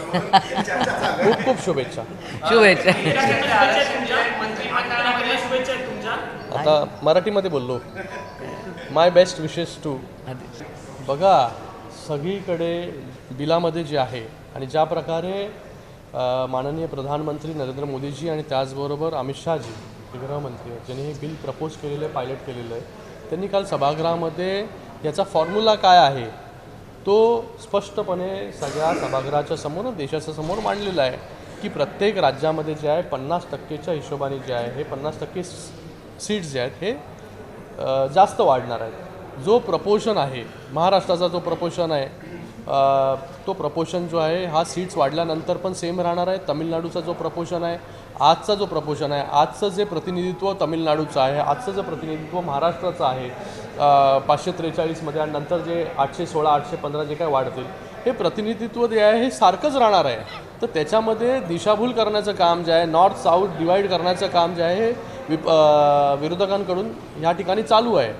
खूप खूप शुभेच्छा. शुभेच्छा. आता मराठीमध्ये बोललो. माय बेस्ट विशेस टू. बघा, सगळीकडे बिलामध्ये जे आहे आणि ज्या प्रकारे माननीय प्रधानमंत्री नरेंद्र मोदीजी आणि त्याचबरोबर अमित शहाजी गृहमंत्री ज्यांनी हे बिल प्रपोज केलेलं आहे, पायलट केलेलं आहे, त्यांनी काल सभागृहामध्ये याचा फॉर्म्युला काय आहे तो स्पष्टपणे सगळ्या सभागृहाच्या समोर देशाच्या समोर मांडलेला आहे की प्रत्येक राज्यामध्ये जे आहे 50%च्या हिशोबाने जे आहे हे 50% सीट्स जे आहेत हे जास्त वाढणार आहेत. जो प्रपोर्शन आहे महाराष्ट्राचा जो प्रपोर्शन आहे तो प्रपोर्शन जो आहे हा सीट्स वाढल्यानंतर पण सेम राहणार आहे. तमिळनाडूचा जो प्रपोर्शन आहे आजचा जो प्रपोर्शन आहे आजचं जे प्रतिनिधित्व तमिळनाडूचं आहे आजचं जे प्रतिनिधित्व महाराष्ट्राचं आहे 543मध्ये आणि नंतर जे 816 815 जे काय वाढतील हे प्रतिनिधित्व जे आहे हे सारखंच राहणार आहे. तर त्याच्यामध्ये दिशाभूल करण्याचं काम जे आहे नॉर्थ साऊथ डिवाईड करण्याचं काम जे आहे हे विरोधकांकडून ह्या ठिकाणी चालू आहे.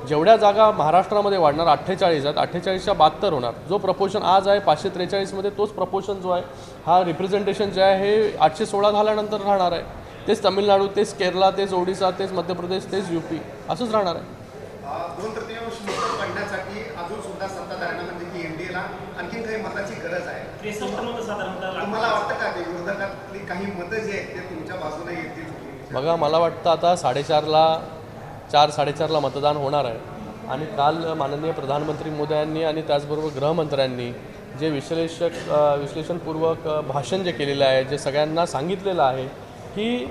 जेवढ्या जागा महाराष्ट्रामध्ये वाढणार 48 आहेत 48च्या 72 होणार. जो प्रपोर्शन आज आहे 543मध्ये तोच प्रपोर्शन जो आहे हा रिप्रेझेंटेशन जे आहे हे 816 झाल्यानंतर राहणार आहे. तेच तमिळनाडू तेच केरला तेच ओडिसा तेच मध्य प्रदेश तेच UP असंच राहणार आहे. 2/3 मतं पडण्यासाठी अजून सुद्धा सत्ताधाऱ्यांना म्हणजे की एनडीएला आणखी काही मताची गरज आहे. 63 मतं साधारणतः. तुम्हाला वाटतं का की विरोधकातली काही मतं जे आहेत ते तुमच्या बाजूने येतील? बघा, मला वाटतं आता 4:30ला मतदान होणार आहे आणि काल माननीय प्रधानमंत्री मोदयांनी आणि त्याचबरोबर गृहमंत्र्यांनी जे विश्लेषणपूर्वक भाषण जे केलेलं आहे जे सगळ्यांना सांगितलेलं आहे की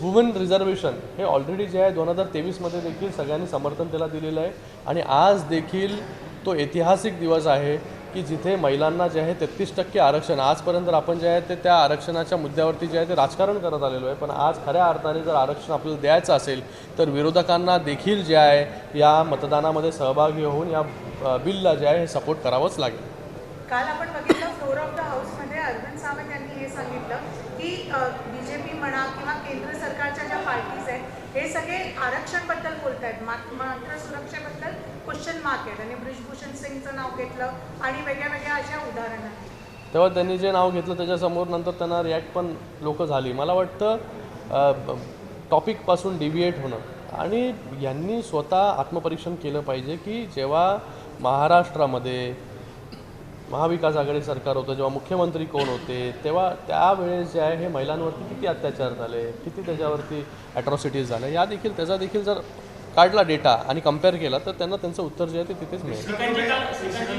वुमन रिझर्वेशन हे ऑलरेडी जे आहे 2023मध्ये देखील सगळ्यांनी समर्थन त्याला दिलेलं आहे आणि आज देखील तो ऐतिहासिक दिवस आहे की जिथे महिलांना जे आहे 33% आरक्षण आजपर्यंत आपण जे आहे ते त्या आरक्षणाच्या मुद्द्यावरती जे आहे ते राजकारण करत आलेलो आहे. पण आज खऱ्या अर्थाने जर आरक्षण आपल्याला द्यायचं असेल तर विरोधकांना देखील जे आहे या मतदानामध्ये सहभागी होऊन या बिलला जे आहे हे सपोर्ट करावंच लागेल. काल आपण बघितलं फ्लोर ऑफ द हाऊसमध्ये अरविंद सावंत यांनी हे सांगितलं की BJP म्हणा किंवा केंद्र सरकारच्या ज्या पार्टीज आहेत हे सगळे आरक्षणबद्दल बोलत आहेत मात्र सुरक्षेबद्दल क्वेश्चन मार्क आहेत. आणि ब्रिजभूषण सिंगचं नाव घेतलं आणि वेगळ्या वेगळ्या अशा उदाहरणं आहेत. तेव्हा त्यांनी जे नाव घेतलं त्याच्यासमोर नंतर त्यांना रिॲक्ट पण लोक झाली. मला वाटतं टॉपिकपासून डिव्हिएट होणं आणि यांनी स्वतः आत्मपरीक्षण केलं पाहिजे की जेव्हा महाराष्ट्रामध्ये महाविकास आघाडी सरकार होतं जेव्हा मुख्यमंत्री कोण होते तेव्हा त्यावेळेस जे आहे हे महिलांवरती किती अत्याचार झाले किती त्याच्यावरती ॲट्रॉसिटीज झाल्या या देखील त्याचा देखील जर काढला डेटा आणि कम्पेअर केला तर त्यांना त्यांचं उत्तर जे आहे ते तिथेच मिळेल.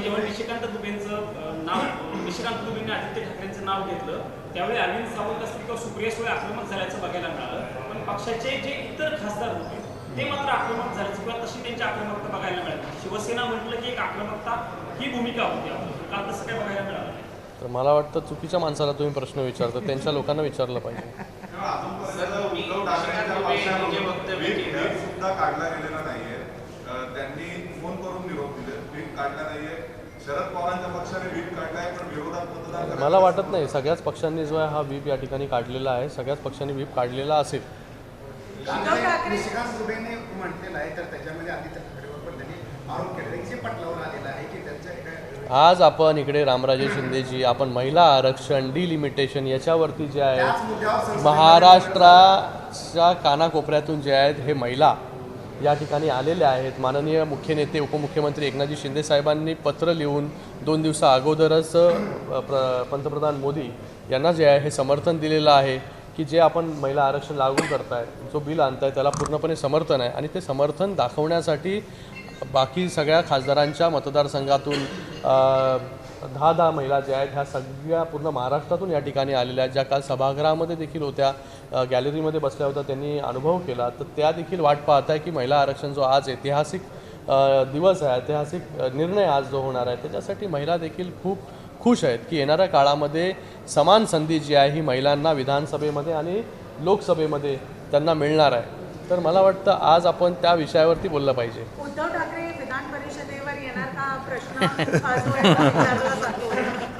जेव्हा निशिकांत दुबेंचं नाव निशिकांत दुबेंनी आदित्य ठाकरेंचं नाव घेतलं त्यावेळी अरविंद सावंत असतील किंवा सुप्रिया सुळे आक्रमक झाल्याचं बघायला मिळालं. पण पक्षाचे जे इतर खासदार होते ते मात्र आक्रमक झाल्याचं किंवा तशी त्यांची आक्रमकता बघायला मिळाली. शिवसेना म्हटलं की एक आक्रमकता ही भूमिका होती काल तसं काय बघायला मिळालं. तर मला वाटतं चुकीच्या माणसाला तुम्ही प्रश्न विचारता त्यांच्या लोकांना विचारलं पाहिजे. काढला गेलेला नाहीये. त्यांनी फोन करून निरोप दिले व्हीप काढला नाहीये. शरद पवारांच्या पक्षाने व्हीप काढलाय पण विरोधात मतदान मला वाटत नाही सगळ्याच पक्षांनी जो आहे हा व्हीप या ठिकाणी काढलेला आहे. सगळ्याच पक्षांनी व्हीप काढलेला असेल. निशिकांत दुबेने म्हटलेलं आहे तर त्याच्यामध्ये आदित्य ठाकरेवर पण त्यांनी आरोप केलेला जे पटलावर आलेला आहे की त्यांच्या आज आपण इकडे रामराजे शिंदेजी आपण महिला आरक्षण डिलिमिटेशन याच्यावरती जे आहे महाराष्ट्राच्या कानाकोपऱ्यातून जे आहेत हे महिला या ठिकाणी आलेले आहेत. माननीय मुख्य नेते उपमुख्यमंत्री एकनाथजी शिंदे साहेबांनी पत्र लिहून 2 दिवसा अगोदरच पंतप्रधान मोदी यांना जे आहे हे समर्थन दिलेलं आहे की जे आपण महिला आरक्षण लागू करताय जो बिल आणताय त्याला पूर्णपणे समर्थन आहे. आणि ते समर्थन दाखवण्यासाठी बाकी सगळ्या खासदारांच्या मतदारसंघातून 10 महिला ज्या आहेत ह्या सगळ्या पूर्ण महाराष्ट्रातून या ठिकाणी आलेल्या आहेत ज्या काल सभागृहामध्ये देखील होत्या गॅलरीमध्ये बसल्या होत्या त्यांनी अनुभव केला. तर त्या देखील वाट पाहत आहे की महिला आरक्षण जो आज ऐतिहासिक दिवस आहे ऐतिहासिक निर्णय आज जो होणार आहे त्याच्यासाठी महिला देखील खूप खुश आहेत की येणाऱ्या काळामध्ये समान संधी जी आहे ही महिलांना विधानसभेमध्ये आणि लोकसभेमध्ये त्यांना मिळणार आहे. तर मला वाटतं आज आपण त्या विषयावरती बोललं पाहिजे. उद्धव ठाकरे विधान परिषदेवर येणार का प्रश्न जो आहे तो विचारला जातो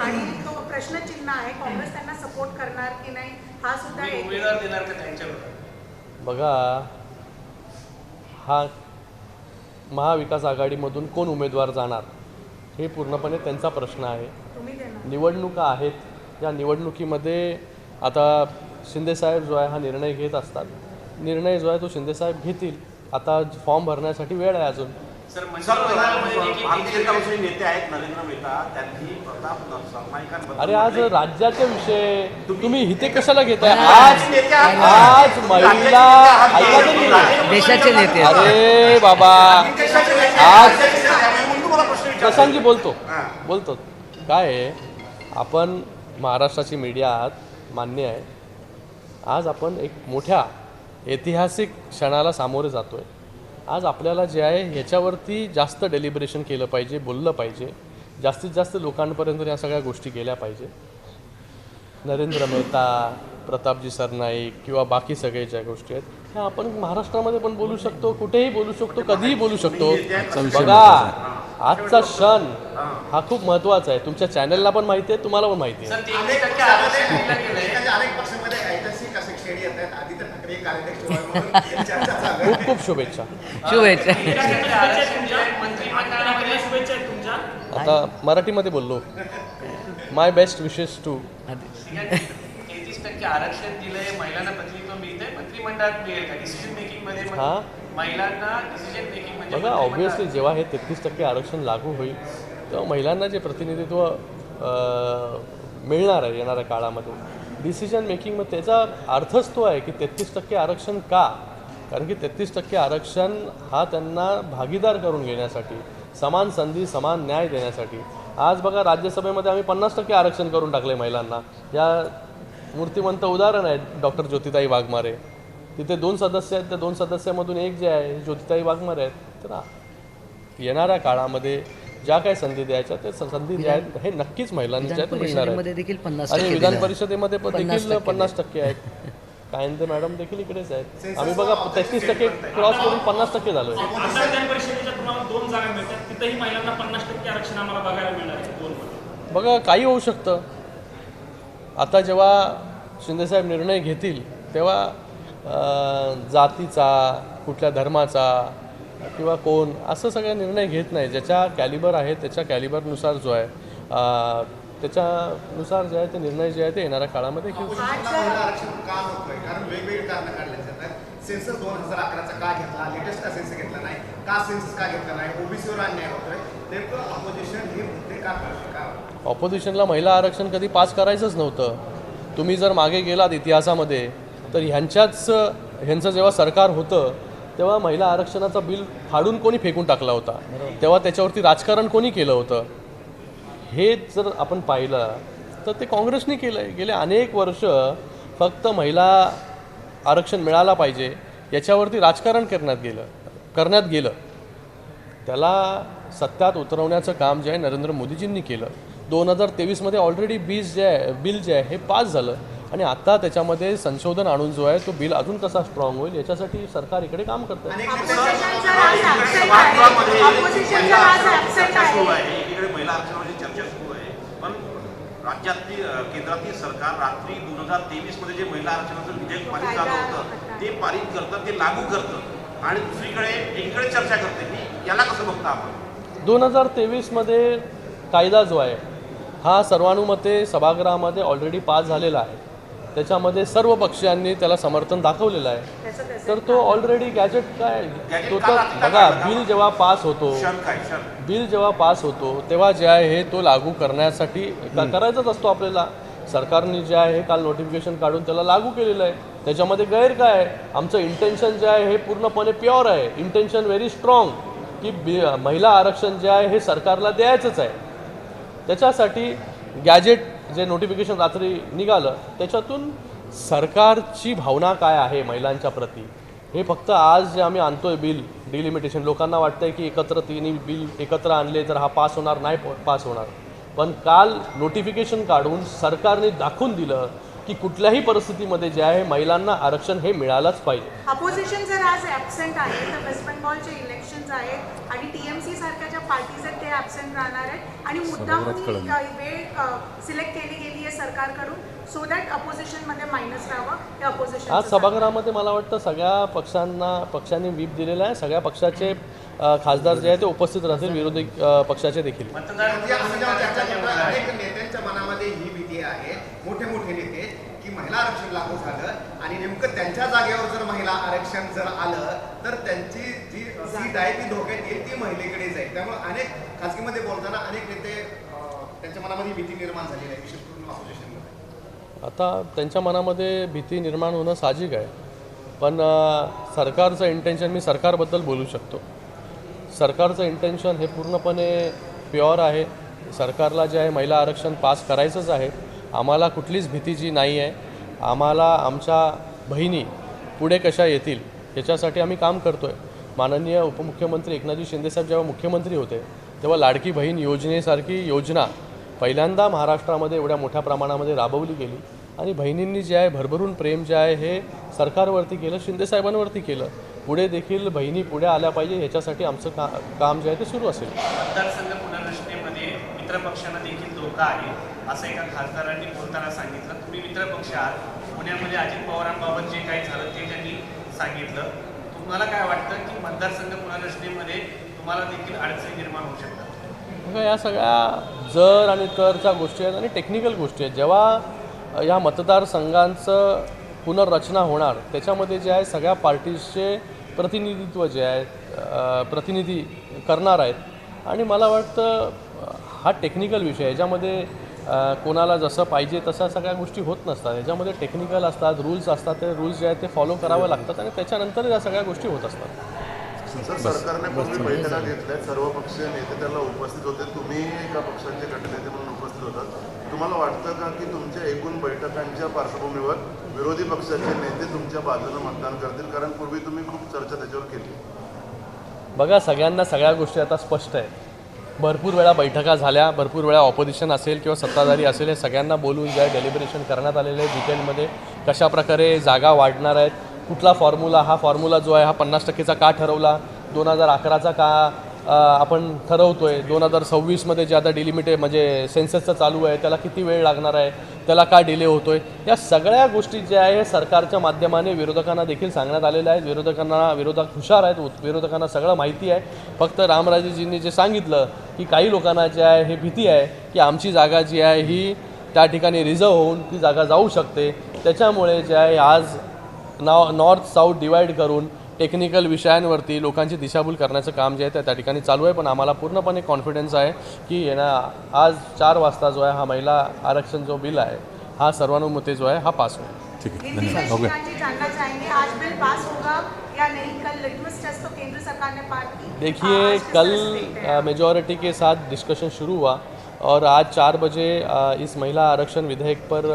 आणि तो प्रश्नचिन्ह आहे. काँग्रेस त्यांना सपोर्ट करणार की नाही हा सुद्धा एक उमेदवार देणार का त्यांच्यावर. बघा, हा महाविकास आघाडीमधून कोण उमेदवार जाणार हे पूर्णपणे त्यांचा प्रश्न आहे. तुम्ही देणार निवडणुका आहेत. या निवडणुकीमध्ये आता शिंदेसाहेब जो आहे हा निर्णय घेत असतात. निर्णय जो आहे तो शिंदेसाहेब घेतील. आता फॉर्म भरण्यासाठी वेळ आहे अजून. भारतीय जनता पक्षाचे नेते आहेत नरेंद्र मेहता, त्यांनी प्रताप सरनाईकांबद्दल अरे आज राज्याचे विषय तुम्ही इथे कशाला घेताय? आज महिला ऐका तरी. देशाचे नेते आहेत. अरे बाबा आज प्रशांतजी बोलतो काय आहे, आपण महाराष्ट्राची मीडिया आहात मान्य आहे. आज आपण एक मोठ्या ऐतिहासिक क्षणाला सामोरे जातोय. आज आपल्याला जे आहे ह्याच्यावरती जास्त डेलिब्रेशन केलं पाहिजे, बोललं पाहिजे, जास्तीत जास्त लोकांपर्यंत या सगळ्या गोष्टी गेल्या पाहिजे. नरेंद्र मेहता, प्रतापजी सरनाईक किंवा बाकी सगळे ज्या गोष्टी आहेत ह्या आपण महाराष्ट्रामध्ये पण बोलू शकतो, कुठेही बोलू शकतो, कधीही बोलू शकतो. बघा आजचा क्षण हा खूप महत्त्वाचा आहे. तुमच्या चॅनलला पण माहिती आहे, तुम्हाला पण माहिती आहे. अनेक पक्षामध्ये ऐतिहासिक असे खेळी येत आहेत. आदित्य ठाकरे कार्याध्यक्ष म्हणून चर्चा चालू आहे. खूप खूप शुभेच्छा. शुभेच्छा. शुभेच्छा आहेत तुमच्या. आता मराठीमध्ये बोललो. माय बेस्ट विशेस टू. 33% आरक्षण दिलंय, महिलांना प्रतिनिधित्व मिळतंय, मंत्रिमंडळात मिळेल का डिसिजन मेकिंग मध्ये? हां महिलांना डिसिजन मेकिंग म्हणजे बघा ऑब्व्हियसली जेव्हा हे 33% आरक्षण लागू होईल तेव्हा महिलांना जे प्रतिनिधित्व मिळणार आहे येणाऱ्या काळामध्ये डिसिजन मेकिंगमध्ये, त्याचा अर्थच तो आहे की 33% आरक्षण का? कारण की 33% आरक्षण हा त्यांना भागीदार करून घेण्यासाठी, समान संधी समान न्याय देण्यासाठी. आज बघा राज्यसभेमध्ये आम्ही 50% आरक्षण करून टाकले महिलांना. या मूर्तिमंत उदाहरण आहे डॉक्टर ज्योतिताई वाघमारे. तिथे 2 सदस्य आहेत, त्या 2 सदस्यामधून एक जे आहे ज्योतिताई वाघमारे आहेत. तर येणाऱ्या काळामध्ये ज्या काही संधी द्यायच्या त्या संधी द्या हे नक्कीच महिलांच्या मिळणार आहे. देखील 50% आणि विधान परिषदेमध्ये पण देखील 50% आहेत. कायंदे मॅडम देखील इकडेच आहेत. आम्ही बघा 33% क्रॉस करून 50% झालोय. आता विधान परिषदेच्या तुम्हाला 2 जागा मिळतात, तिथेही महिलांना 50% आरक्षण आम्हाला बघायला मिळणार आहे 2 मध्ये. बघा काही होऊ शकतं. आता जेव्हा शिंदेसाहेब निर्णय घेतील तेव्हा जातीचा, कुठल्या धर्माचा किंवा कोण असं सगळं निर्णय घेत नाही. ज्याच्या कॅलिबर आहे त्याच्या कॅलिबरनुसार जो आहे त्याच्यानुसार जे आहे ते निर्णय जे आहे ते येणाऱ्या काळामध्ये घेऊ. महिला आरक्षण का नकोय? कारण वेगवेगळी कारणं काढली जातात. सेन्सस 2011चा का घेतला, लेटेस्ट का सेन्सस घेतला नाही, का सेन्सस का घेतला नाही, ओबीसीवर अन्याय होतोय. नेमकं ऑपोजिशन हे मुद्दे का करते का? ऑपोजिशनला महिला आरक्षण कधी पास करायचंच नव्हतं. तुम्ही जर मागे गेलात इतिहासामध्ये तर ह्यांचं जेव्हा सरकार होतं तेव्हा महिला आरक्षणाचा बिल फाडून कोणी फेकून टाकला होता, तेव्हा त्याच्यावरती राजकारण कोणी केलं होतं. हे जर आपण पाहिलं तर ते काँग्रेसने केलं आहे. गेले अनेक वर्ष फक्त महिला आरक्षण मिळाला पाहिजे याच्यावरती राजकारण करण्यात गेलं. त्याला सत्यात उतरवण्याचं काम जे आहे नरेंद्र मोदीजींनी केलं. 2023मध्ये ऑलरेडी बिल जे आहे हे पास झालं आणि आता त्याच्यामध्ये संशोधन आणून जो आहे तो बिल अजून कसा स्ट्रॉंग होईल याच्यासाठी सरकार इकडे काम करतं. एकीकडे महिला आरक्षणाची चर्चा सुरू आहे, पण राज्यातली केंद्रातली सरकार रात्री 2023 मध्ये जे महिला आरक्षणाचं विधेयक पारित झालं होतं ते पारित करतं, ते लागू करतं आणि दुसरीकडे एकीकडे चर्चा करते. की याला कसं बघता आपण? 2023मध्ये कायदा जो आहे हा सर्वानुमते सभागृहामध्ये ऑलरेडी पास झालेला आहे. त्याच्यामध्ये सर्व पक्षांनी त्याला समर्थन दाखवलेलं आहे. तर तो ऑलरेडी गॅजेट काय तो तर बघा बिल जेव्हा पास होतो तेव्हा जे आहे हे तो लागू करण्यासाठी करायचाच असतो आपल्याला. सरकारने जे आहे हे काल नोटिफिकेशन काढून त्याला लागू केलेलं आहे. त्याच्यामध्ये गैर काय आहे? आमचं इंटेन्शन जे आहे हे पूर्णपणे प्युअर आहे. इंटेन्शन व्हेरी स्ट्रॉंग की महिला आरक्षण जे आहे हे सरकारला द्यायचंच आहे. त्याच्यासाठी गॅजेट जे नोटिफिकेशन रात्री निघालं त्याच्यातून सरकारची भावना काय आहे महिलांच्या प्रती हे फक्त आज जे आम्ही आणतोय बिल डिलिमिटेशन, लोकांना वाटतंय की तिन्ही बिल एकत्र आणले तर हा पास होणार, नाही पास होणार. पण काल नोटिफिकेशन काढून सरकारने दाखवून दिलं की कुठल्याही परिस्थितीमध्ये जे आहे महिलांना आरक्षण हे मिळालंच पाहिजे. अपोजिशन जर आज ॲबसेंट आहे तर वेस्ट बेंगॉलचे इलेक्शन्स आहेत आणि TMC सारख्या ज्या पार्टीज आहेत ते ॲबसेंट राहणार आहेत आणि मुद्दामून वेळ सिलेक्ट केली गेली आहे सरकारकडून सो दॅट अपोजिशनमध्ये मायनस राहावं. हे अपोजिशन आज सभागृहामध्ये मला वाटतं सगळ्या पक्षांनी व्हीप दिलेला आहे. सगळ्या पक्षाचे खासदार जे आहे ते उपस्थित राहतील, विरोधी पक्षाचे देखील. मतदार आम्ही जेव्हा चर्चा करतो, अनेक नेत्यांच्या मनामध्ये ही भीती आहे, मोठे मोठे नेते, की महिला आरक्षण लागू झालं आणि नेमकं त्यांच्या जागेवर जर महिला आरक्षण जर आलं तर त्यांची जी सीट आहे ती धोक्यात येईल, ती महिलेकडे जाईल. त्यामुळे अनेक खासगीमध्ये बोलताना अनेक नेते त्यांच्या मनामध्ये भीती निर्माण झालेली आहे, विशेष करून ऑपोजिशनमध्ये. आता त्यांच्या मनामध्ये भीती निर्माण होणं साहजिक आहे, पण सरकारचं इंटेन्शन, मी सरकारबद्दल बोलू शकतो, सरकारचं इंटेन्शन हे पूर्णपणे प्युअर आहे. सरकारला जे आहे महिला आरक्षण पास करायचंच आहे. आम्हाला कुठलीच भीती जी नाही आहे. आम्हाला आमच्या बहिणी पुढे कशा येतील याच्यासाठी आम्ही काम करतो आहे. माननीय उपमुख्यमंत्री एकनाथजी शिंदेसाहेब जेव्हा मुख्यमंत्री होते तेव्हा लाडकी बहीण योजनेसारखी योजना पहिल्यांदा महाराष्ट्रामध्ये एवढ्या मोठ्या प्रमाणामध्ये राबवली गेली आणि बहिणींनी जे आहे भरभरून प्रेम जे आहे हे सरकारवरती केलं, शिंदेसाहेबांवरती केलं. पुढे देखील बहिणी पुढे आल्या पाहिजे ह्याच्यासाठी आमचं काम जे आहे ते सुरू असेल. मतदारसंघ पुनर्रचनेमध्ये मित्रपक्षांना देखील धोका आहे असं एका खासदारांनी बोलताना सांगितलं. तुम्ही मित्रपक्ष आहात, पुण्यामध्ये अजित पवारांबाबत जे काही झालं ते त्यांनी सांगितलं. तुम्हाला काय वाटतं की मतदारसंघ पुनर्रचनेमध्ये तुम्हाला देखील अडचणी निर्माण होऊ शकतात? बघा, या सगळ्या जर आणि तरच्या गोष्टी आहेत आणि टेक्निकल गोष्टी आहेत. जेव्हा या मतदारसंघांचं पुनर्रचना होणार त्याच्यामध्ये जे आहे सगळ्या पार्टीजचे प्रतिनिधित्व जे आहे प्रतिनिधी करणार आहेत आणि मला वाटतं हा टेक्निकल विषय आहे. याच्यामध्ये कोणाला जसं पाहिजे तसं सगळ्या गोष्टी होत नसतात. याच्यामध्ये टेक्निकल असतात, रूल्स असतात, ते रूल्स जे आहेत ते फॉलो करावे लागतात आणि त्याच्यानंतर या सगळ्या गोष्टी होत असतात. सर, सरकारने पूर्वी बैठका घेतल्या, सर्व पक्षीय नेते त्याला उपस्थित होते, तुम्ही एका पक्षाचे गटनेते म्हणून उपस्थित होतात. तुम्हाला वाटतं का की तुमच्या एकूण बैठकांच्या पार्श्वभूमीवर विरोधी पक्षाचे नेते तुमच्या बाजूने मतदान करतील? कारण पूर्वी तुम्ही खूप चर्चा त्याच्यावर केली. बघा, सगळ्यांना सगळ्या गोष्टी आता स्पष्ट आहेत. भरपूर वेळा बैठका झाल्या, भरपूर वेळा ऑपोजिशन असेल किंवा सत्ताधारी असेल हे सगळ्यांना बोलून जे आहे डेलिब्रेशन करण्यात आलेलं आहे डिटेलमध्ये. कशाप्रकारे जागा वाढणार आहेत, कुठला फॉर्म्युला, हा फॉर्म्युला जो आहे हा 50%चा का ठरवला, 2011चा का आपण ठरवतो आहे, 2026मध्ये जे आता डिलिमिटेड म्हणजे सेन्ससचं चालू आहे त्याला किती वेळ लागणार आहे, त्याला का डिले होतो आहे, या सगळ्या गोष्टी ज्या आहे सरकारच्या माध्यमाने विरोधकांना देखील सांगण्यात आलेल्या आहेत. विरोधक हुशार आहेत, विरोधकांना सगळं माहिती आहे. फक्त रामराजेजींनी जे सांगितलं की काही लोकांना जे आहे हे भीती आहे की आमची जागा जी आहे ही त्या ठिकाणी रिझर्व होऊन ती जागा जाऊ शकते, त्याच्यामुळे जे आहे आज नॉर्थ साऊथ डिवाईड करून टेक्निकल विषयांवरती लोकांची दिशाभूल करण्याचं काम जे आहे ते त्या ठिकाणी चालू आहे. पण आम्हाला पूर्णपणे कॉन्फिडन्स आहे की आज 4 वाजता जो आहे हा महिला आरक्षण जो बिल आहे हा सर्वानुमते जो आहे हा पास होईल. ठीक है, धन्यवाद. हो गया. जानना चाहेंगे आज बिल पास होगा या नहीं? कल लिटमस टेस्ट तो केंद्र सरकार ने पास की. देखिए, कल मेजॉरिटी के साथ डिस्कशन शुरू हुआ और आज 4 बजे इस महिला आरक्षण विधेयक पर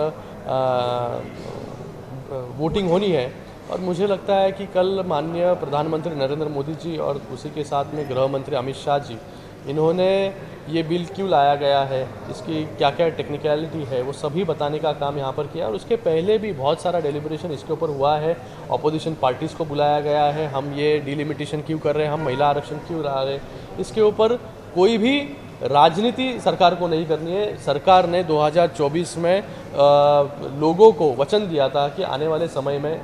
वोटिंग होनी है और मुझे लगता है कि कल माननीय प्रधानमंत्री नरेंद्र मोदी जी और उसी के साथ में गृह मंत्री अमित शाह जी, इन्होंने ये बिल क्यों लाया गया है, इसकी क्या क्या टेक्निकलिटी है, वो सभी बताने का काम यहाँ पर किया. और उसके पहले भी बहुत सारा डेलिब्रेशन इसके ऊपर हुआ है. ऑपोजिशन पार्टीज़ को बुलाया गया है. हम ये डिलिमिटेशन क्यों कर रहे हैं, हम महिला आरक्षण क्यों ला रहे हैं, इसके ऊपर कोई भी राजनीति सरकार को नहीं करनी है. सरकार ने 2024 में लोगों को वचन दिया था कि आने वाले समय में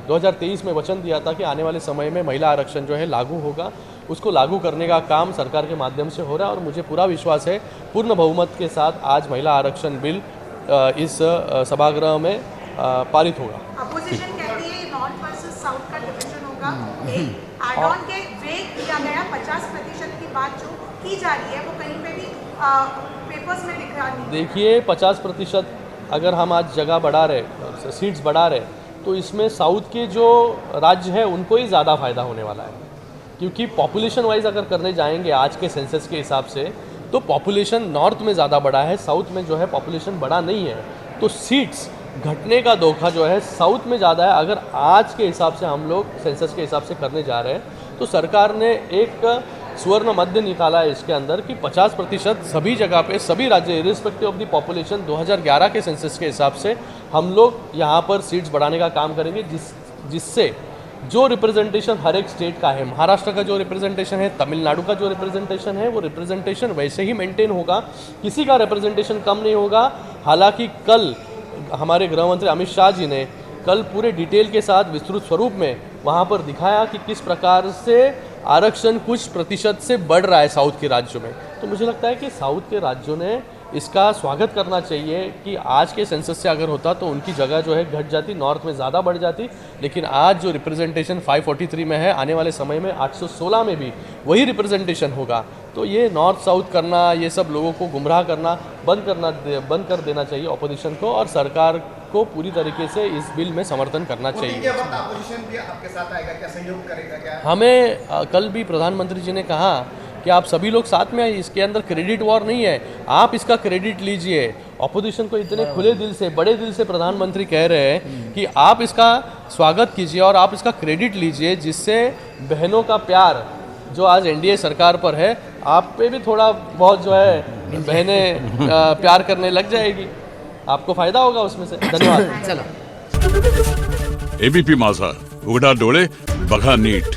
2023 में वचन दिया था कि आने वाले समय में महिला आरक्षण जो है लागू होगा. उसको लागू करने का काम सरकार के माध्यम से हो रहा है और मुझे पूरा विश्वास है पूर्ण बहुमत के साथ आज महिला आरक्षण बिल इस सभागृह में पारित होगा. अपोजिशन कहती है नॉर्थ वर्सेस साउथ का डिवीजन होगा. एक एड ऑन के वेग दिया गया 50% की बात जो की जा रही है वो कहीं पे भी पेपर्स में दिख रहा नहीं. देखिए, 50% अगर हम आज जगह बढ़ा रहे, सीट्स बढ़ा रहे, तो इसमें साउथ के जो राज्य है उनको ही ज़्यादा फ़ायदा होने वाला है. क्योंकि पॉपुलेशन वाइज अगर करने जाएंगे आज के सेंसस के हिसाब से तो पॉपुलेशन नॉर्थ में ज़्यादा बढ़ा है, साउथ में जो है पॉपुलेशन बढ़ा नहीं है. तो सीट्स घटने का धोखा जो है साउथ में ज़्यादा है. अगर आज के हिसाब से हम लोग सेंसस के हिसाब से करने जा रहे हैं तो सरकार ने एक स्वर्ण मध्य निकाला है इसके अंदर कि 50% सभी जगह पे सभी राज्य इरिस्पेक्टिव ऑफ द पॉपुलेशन 2011 के सेंसस के हिसाब से हम लोग यहाँ पर सीट्स बढ़ाने का काम करेंगे, जिससे जो रिप्रेजेंटेशन हर एक स्टेट का है, महाराष्ट्र का जो रिप्रेजेंटेशन है, तमिलनाडु का जो रिप्रेजेंटेशन है, वो रिप्रेजेंटेशन वैसे ही मेंटेन होगा, किसी का रिप्रेजेंटेशन कम नहीं होगा. हालांकि कल हमारे गृह मंत्री अमित शाह जी ने कल पूरे डिटेल के साथ विस्तृत स्वरूप में वहाँ पर दिखाया कि किस प्रकार से आरक्षण कुछ प्रतिशत से बढ़ रहा है साउथ के राज्यों में। तो मुझे लगता है कि साउथ के राज्यों ने इसका स्वागत करना चाहिए कि आज के सेंसस से अगर होता तो उनकी जगह जो है घट जाती, नॉर्थ में ज़्यादा बढ़ जाती। लेकिन आज जो रिप्रेजेंटेशन 543 में है, आने वाले समय में 816 में भी वही रिप्रेजेंटेशन होगा। तो ये नॉर्थ साउथ करना, ये सब लोगों को गुमराह करना बंद कर देना चाहिए ऑपोजिशन को, और सरकार को पूरी तरीके से इस बिल में समर्थन करना चाहिए। क्या वक्त अपोजिशन भी आपके साथ आएगा, क्या सहयोग करेगा क्या? हमें कल भी प्रधानमंत्री जी ने कहा कि आप सभी लोग साथ में आइए, इसके अंदर क्रेडिट वॉर नहीं है, आप इसका क्रेडिट लीजिए। ऑपोजिशन को इतने खुले दिल से, बड़े दिल से प्रधानमंत्री कह रहे हैं कि आप इसका स्वागत कीजिए और आप इसका क्रेडिट लीजिए, जिससे बहनों का प्यार जो आज एनडीए सरकार पर है, आप पे भी थोड़ा बहुत जो है बहनें प्यार करने लग जाएगी, आपको फायदा होगा उसमें से। धन्यवाद। चलो, एबीपी माझा, उघडा डोळे बघा नीट।